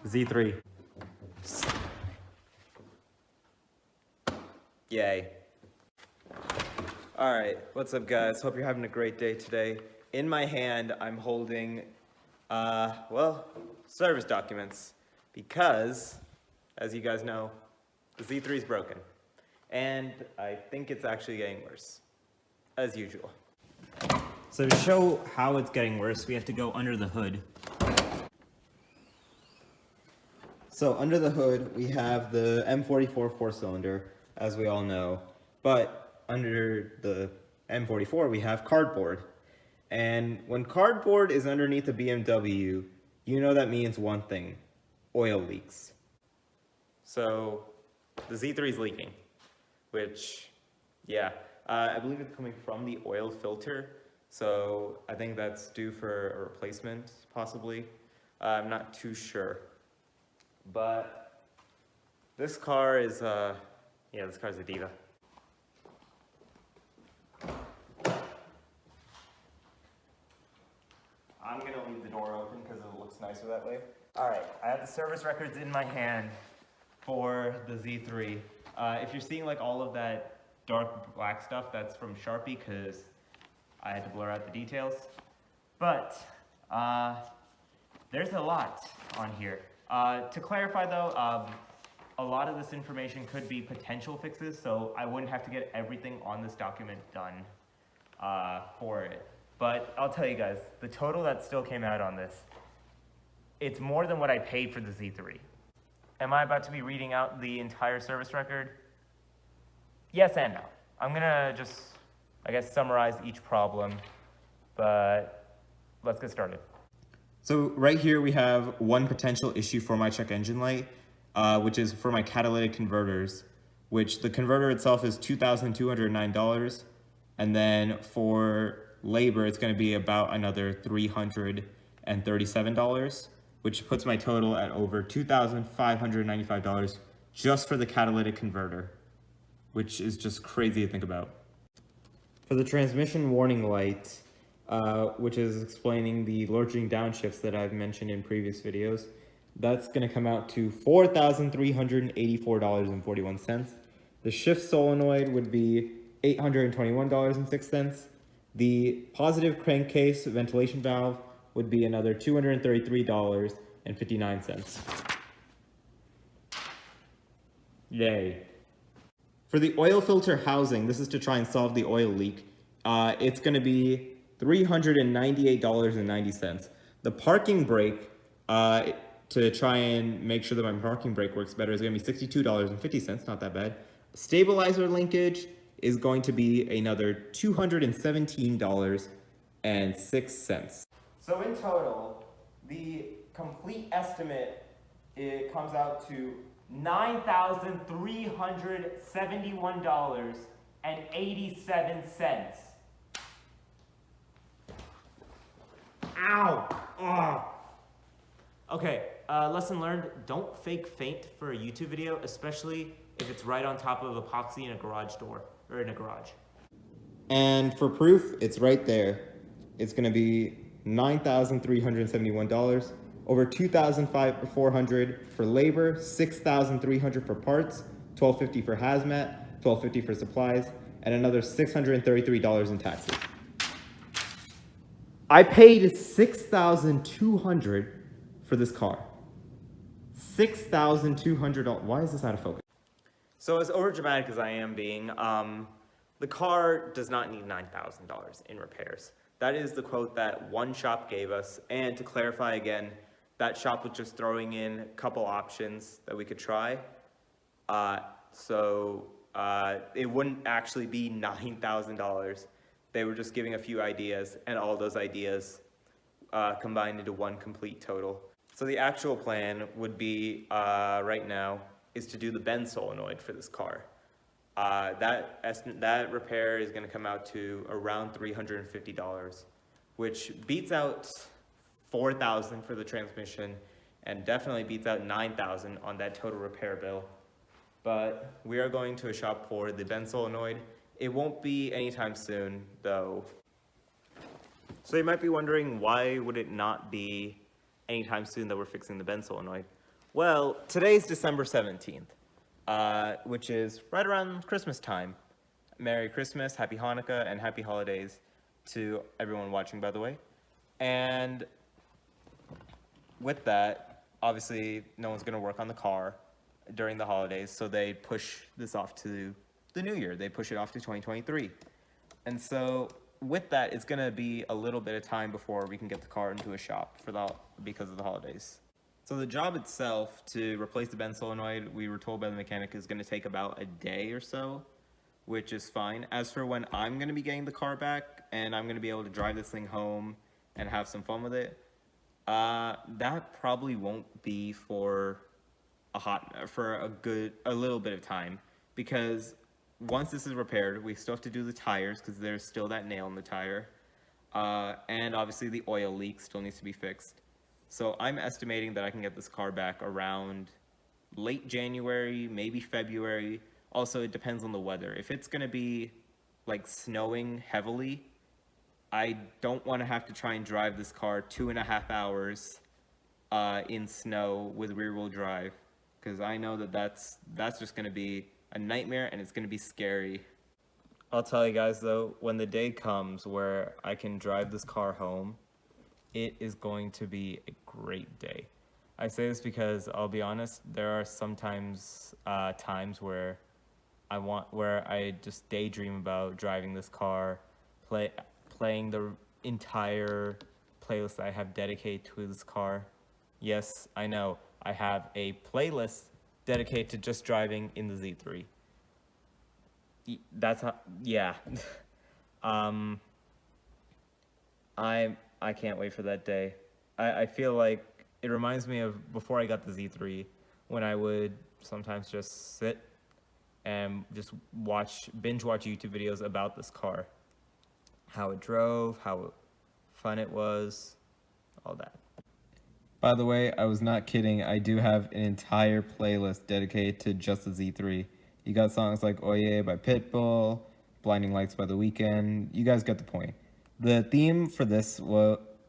Z3. Yay. Alright, what's up guys? Hope you're having a great day today. In my hand, I'm holding, service documents. Because, as you guys know, the Z3 is broken. And I think it's actually getting worse. As usual. So to show how it's getting worse, we have to go under the hood. So under the hood, we have the M44 four-cylinder, as we all know. But under the M44, we have cardboard. And when cardboard is underneath a BMW, you know that means one thing: oil leaks. So the Z3 is leaking, which, yeah, I believe it's coming from the oil filter. So I think that's due for a replacement, possibly. I'm not too sure. But this car is, this car's a diva. I'm gonna leave the door open because it looks nicer that way. All right, I have the service records in my hand for the Z3. If you're seeing like all of that dark black stuff, that's from Sharpie because I had to blur out the details. But there's a lot on here. To clarify though, a lot of this information could be potential fixes, so I wouldn't have to get everything on this document done for it. But I'll tell you guys, the total that still came out on this, it's more than what I paid for the Z3. Am I about to be reading out the entire service record? Yes and no. I'm gonna just, I guess, summarize each problem, but let's get started. So right here we have one potential issue for my check engine light, which is for my catalytic converters, which the converter itself is $2,209. And then for labor, it's going to be about another $337, which puts my total at over $2,595 just for the catalytic converter, which is just crazy to think about. For the transmission warning light, which is explaining the lurching downshifts that I've mentioned in previous videos, that's going to come out to $4,384.41. The shift solenoid would be $821.06. The positive crankcase ventilation valve would be another $233.59. Yay. For the oil filter housing, this is to try and solve the oil leak, it's going to be $398.90. The parking brake, to try and make sure that my parking brake works better, is going to be $62.50, not that bad. Stabilizer linkage is going to be another $217.06. So in total, the complete estimate, it comes out to $9,371.87. Ow! Ugh. Okay, lesson learned, don't fake faint for a YouTube video, especially if it's right on top of epoxy in a garage door, or in a garage. And for proof, it's right there. It's gonna be $9,371, over $2,400 for labor, $6,300 for parts, $1,250 for hazmat, $1,250 for supplies, and another $633 in taxes. I paid $6,200 for this car. $6,200. Why is this out of focus? So as overdramatic as I am being, the car does not need $9,000 in repairs. That is the quote that one shop gave us. And to clarify again, that shop was just throwing in a couple options that we could try. It wouldn't actually be $9,000. They were just giving a few ideas, and all those ideas combined into one complete total. So the actual plan would be, right now, is to do the bend solenoid for this car. That repair is going to come out to around $350, which beats out $4,000 for the transmission, and definitely beats out $9,000 on that total repair bill. But we are going to a shop for the bend solenoid. It won't be anytime soon, though. So you might be wondering, why would it not be anytime soon that we're fixing the bend solenoid? Well, today's December 17th, which is right around Christmas time. Merry Christmas, Happy Hanukkah, and Happy Holidays to everyone watching, by the way. And with that, obviously, no one's going to work on the car during the holidays, so they push this off to the new year. They push it off to 2023. And so with that, it's going to be a little bit of time before we can get the car into a shop because of the holidays. So the job itself to replace the bend solenoid, we were told by the mechanic, is going to take about a day or so, which is fine. As for when I'm going to be getting the car back and I'm going to be able to drive this thing home and have some fun with it, that probably won't be for a little bit of time, because once this is repaired, we still have to do the tires because there's still that nail in the tire, and obviously the oil leak still needs to be fixed. So I'm estimating that I can get this car back around late January, maybe February. Also, it depends on the weather. If it's gonna be like snowing heavily, I don't want to have to try and drive this car 2.5 hours in snow with rear-wheel drive, because I know that that's just going to be a nightmare and it's going to be scary. I'll tell you guys though, when the day comes where I can drive this car home, it is going to be a great day. I say this because I'll be honest, there are sometimes times where I just daydream about driving this car, playing the entire playlist that I have dedicated to this car. Yes, I know, I have a playlist dedicated to just driving in the Z3. That's how, yeah. I can't wait for that day. I feel like it reminds me of before I got the Z3, when I would sometimes just sit and just binge watch YouTube videos about this car. How it drove, how fun it was, all that. By the way, I was not kidding. I do have an entire playlist dedicated to just the Z3. You got songs like Oye by Pitbull, Blinding Lights by The Weeknd. You guys get the point. The theme for this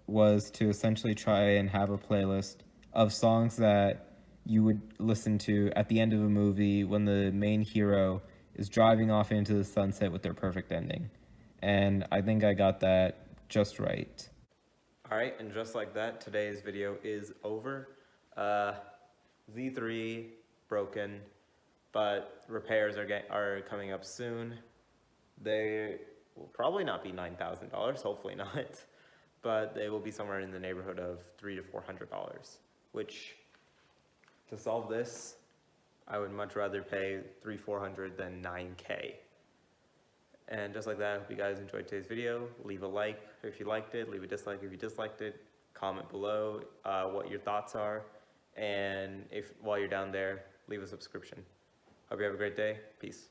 was to essentially try and have a playlist of songs that you would listen to at the end of a movie when the main hero is driving off into the sunset with their perfect ending. And I think I got that just right. All right, and just like that, today's video is over. Z3 broken, but repairs are coming up soon. They will probably not be $9,000, hopefully not, but they will be somewhere in the neighborhood of $300 to $400, which, to solve this, I would much rather pay $300-400 than $9K. And just like that, I hope you guys enjoyed today's video. Leave a like if you liked it, leave a dislike if you disliked it, comment below what your thoughts are, and while you're down there, leave a subscription. Hope you have a great day. Peace.